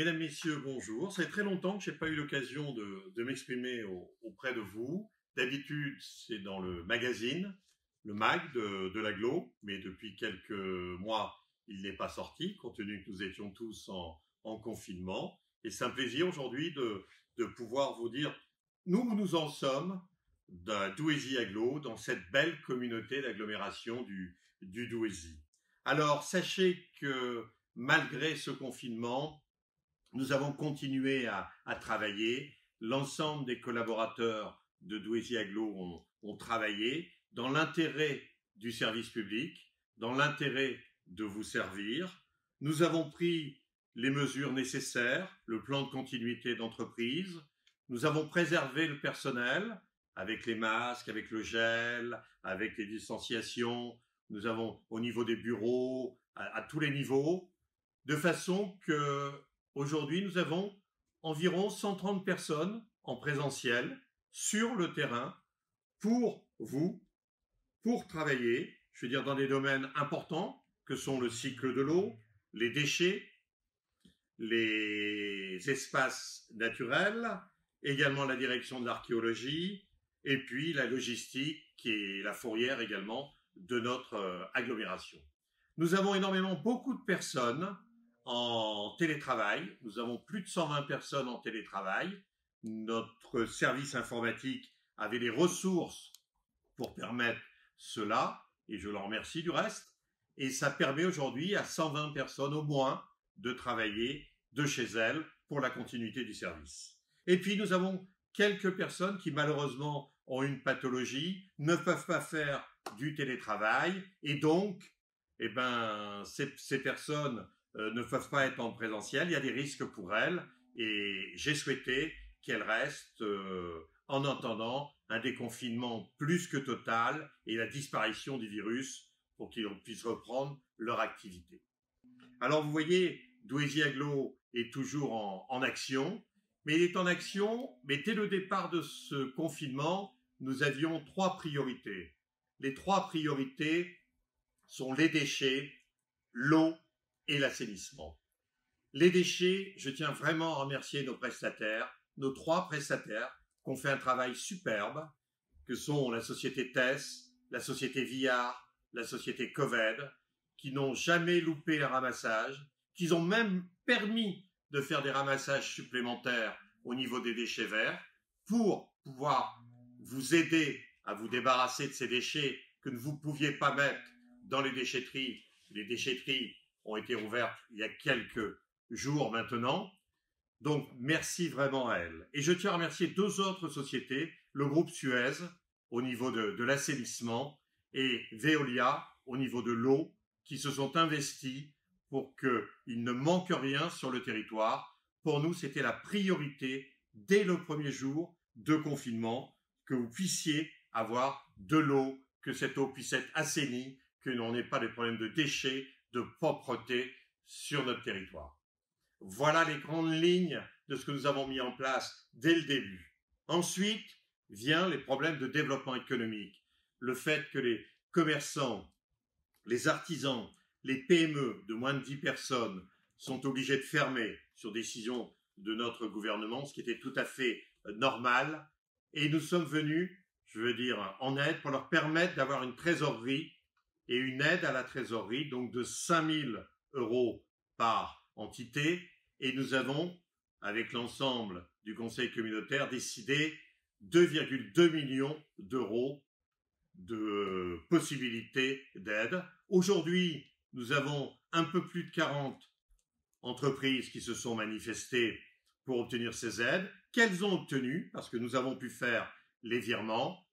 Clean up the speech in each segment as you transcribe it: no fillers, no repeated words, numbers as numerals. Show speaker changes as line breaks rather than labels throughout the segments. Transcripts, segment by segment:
Mesdames, Messieurs, bonjour. Ça fait très longtemps que je n'ai pas eu l'occasion de m'exprimer auprès de vous. D'habitude, c'est dans le magazine, le MAG de l'Agglo, mais depuis quelques mois, il n'est pas sorti, compte tenu que nous étions tous en confinement. Et c'est un plaisir aujourd'hui de pouvoir vous dire, nous en sommes d'un Douaisis-Agglo, dans cette belle communauté d'agglomération du Douaisis. Alors, sachez que malgré ce confinement, nous avons continué à travailler. L'ensemble des collaborateurs de Douaisis-Agglo ont travaillé dans l'intérêt du service public, dans l'intérêt de vous servir. Nous avons pris les mesures nécessaires, le plan de continuité d'entreprise. Nous avons préservé le personnel avec les masques, avec le gel, avec les distanciations. Nous avons au niveau des bureaux, à tous les niveaux, de façon que aujourd'hui, nous avons environ 130 personnes en présentiel sur le terrain pour vous, pour travailler, je veux dire dans des domaines importants que sont le cycle de l'eau, les déchets, les espaces naturels, également la direction de l'archéologie et puis la logistique et la fourrière également de notre agglomération. Nous avons beaucoup de personnes en télétravail. Nous avons plus de 120 personnes en télétravail. Notre service informatique avait les ressources pour permettre cela, et je leur remercie du reste. Et ça permet aujourd'hui à 120 personnes au moins de travailler de chez elles pour la continuité du service. Et puis nous avons quelques personnes qui malheureusement ont une pathologie, ne peuvent pas faire du télétravail, et donc ces personnes ne peuvent pas être en présentiel, il y a des risques pour elles et j'ai souhaité qu'elles restent en attendant un déconfinement plus que total et la disparition du virus pour qu'ils puissent reprendre leur activité. Alors vous voyez, Douaisis-Agglo est toujours en action, mais il est en action, mais dès le départ de ce confinement, nous avions 3 priorités. Les 3 priorités sont les déchets, l'eau et l'assainissement. Les déchets, je tiens vraiment à remercier nos prestataires, nos 3 prestataires qui ont fait un travail superbe, que sont la société TES, la société Villard, la société Coved, qui n'ont jamais loupé le ramassage, qui ont même permis de faire des ramassages supplémentaires au niveau des déchets verts pour pouvoir vous aider à vous débarrasser de ces déchets que vous ne pouviez pas mettre dans les déchetteries. Les déchetteries ont été ouvertes il y a quelques jours maintenant. Donc, merci vraiment à elles. Et je tiens à remercier 2 autres sociétés, le groupe Suez au niveau de l'assainissement et Veolia au niveau de l'eau, qui se sont investis pour qu'il ne manque rien sur le territoire. Pour nous, c'était la priorité dès le premier jour de confinement, que vous puissiez avoir de l'eau, que cette eau puisse être assainie, que l'on n'ait pas de problèmes de déchets, de propreté sur notre territoire. Voilà les grandes lignes de ce que nous avons mis en place dès le début. Ensuite, viennent les problèmes de développement économique. Le fait que les commerçants, les artisans, les PME de moins de 10 personnes sont obligés de fermer sur décision de notre gouvernement, ce qui était tout à fait normal. Et nous sommes venus, je veux dire, en aide pour leur permettre d'avoir une trésorerie et une aide à la trésorerie, donc de 5 000 € par entité. Et nous avons, avec l'ensemble du conseil communautaire, décidé 2,2 millions d'euros de possibilités d'aide. Aujourd'hui, nous avons un peu plus de 40 entreprises qui se sont manifestées pour obtenir ces aides, qu'elles ont obtenues, parce que nous avons pu faire les virements,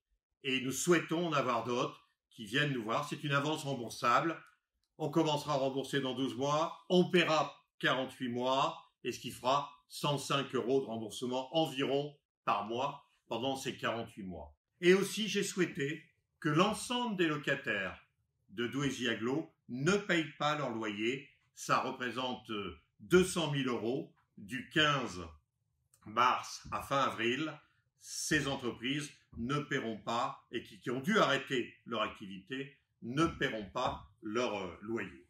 et nous souhaitons en avoir d'autres qui viennent nous voir. C'est une avance remboursable. On commencera à rembourser dans 12 mois, on paiera 48 mois, et ce qui fera 105 € de remboursement environ par mois pendant ces 48 mois. Et aussi, j'ai souhaité que l'ensemble des locataires de Douaisis-Agglo ne payent pas leur loyer. Ça représente 200 000 € du 15 mars à fin avril. Ces entreprises ne paieront pas, et qui ont dû arrêter leur activité, ne paieront pas leur loyer.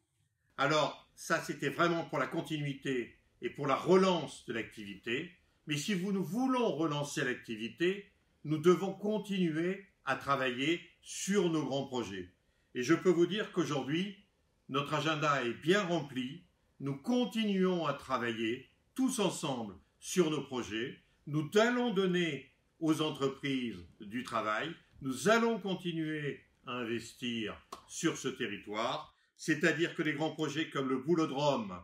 Alors, ça, c'était vraiment pour la continuité et pour la relance de l'activité. Mais si nous voulons relancer l'activité, nous devons continuer à travailler sur nos grands projets. Et je peux vous dire qu'aujourd'hui, notre agenda est bien rempli. Nous continuons à travailler tous ensemble sur nos projets. Nous allons donner aux entreprises du travail. Nous allons continuer à investir sur ce territoire. C'est-à-dire que les grands projets comme le Boulodrome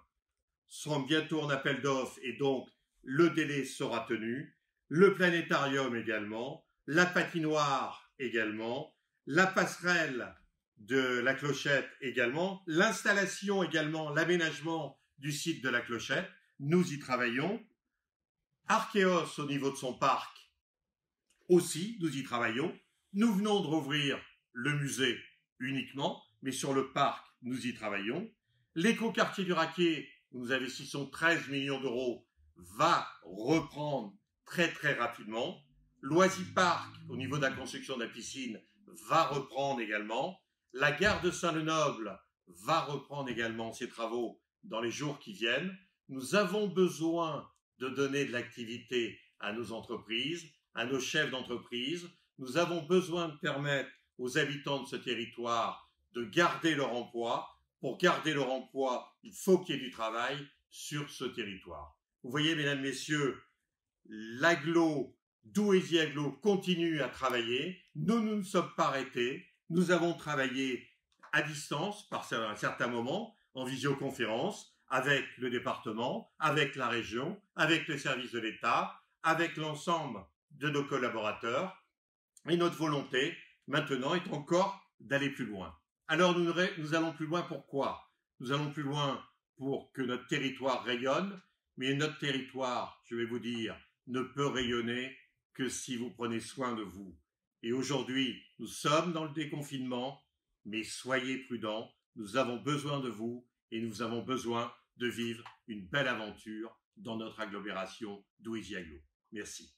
seront bientôt en appel d'offres et donc le délai sera tenu. Le planétarium également. La patinoire également. La passerelle de la Clochette également, l'installation également, l'aménagement du site de la Clochette, nous y travaillons. Archéos au niveau de son parc aussi, nous y travaillons. Nous venons de rouvrir le musée uniquement, mais sur le parc, nous y travaillons. L'écoquartier du Raquet, où nous investissons 13 millions d'euros, va reprendre très très rapidement. L'Oisiparc, au niveau de la construction de la piscine, va reprendre également. La gare de Saint-Lenoble va reprendre également ses travaux dans les jours qui viennent. Nous avons besoin de donner de l'activité à nos entreprises, à nos chefs d'entreprise. Nous avons besoin de permettre aux habitants de ce territoire de garder leur emploi. Pour garder leur emploi, il faut qu'il y ait du travail sur ce territoire. Vous voyez, mesdames, messieurs, l'aglo, Douaisis Aglo continue à travailler. Nous ne nous sommes pas arrêtés. Nous avons travaillé à distance, par un certain moment, en visioconférence, avec le département, avec la région, avec les services de l'État, avec l'ensemble de nos collaborateurs. Et notre volonté, maintenant, est encore d'aller plus loin. Alors, nous allons plus loin pourquoi? Nous allons plus loin pour que notre territoire rayonne, mais notre territoire, je vais vous dire, ne peut rayonner que si vous prenez soin de vous. Et aujourd'hui, nous sommes dans le déconfinement, mais soyez prudents, nous avons besoin de vous et nous avons besoin de vivre une belle aventure dans notre agglomération Douaisis Aglo. Merci.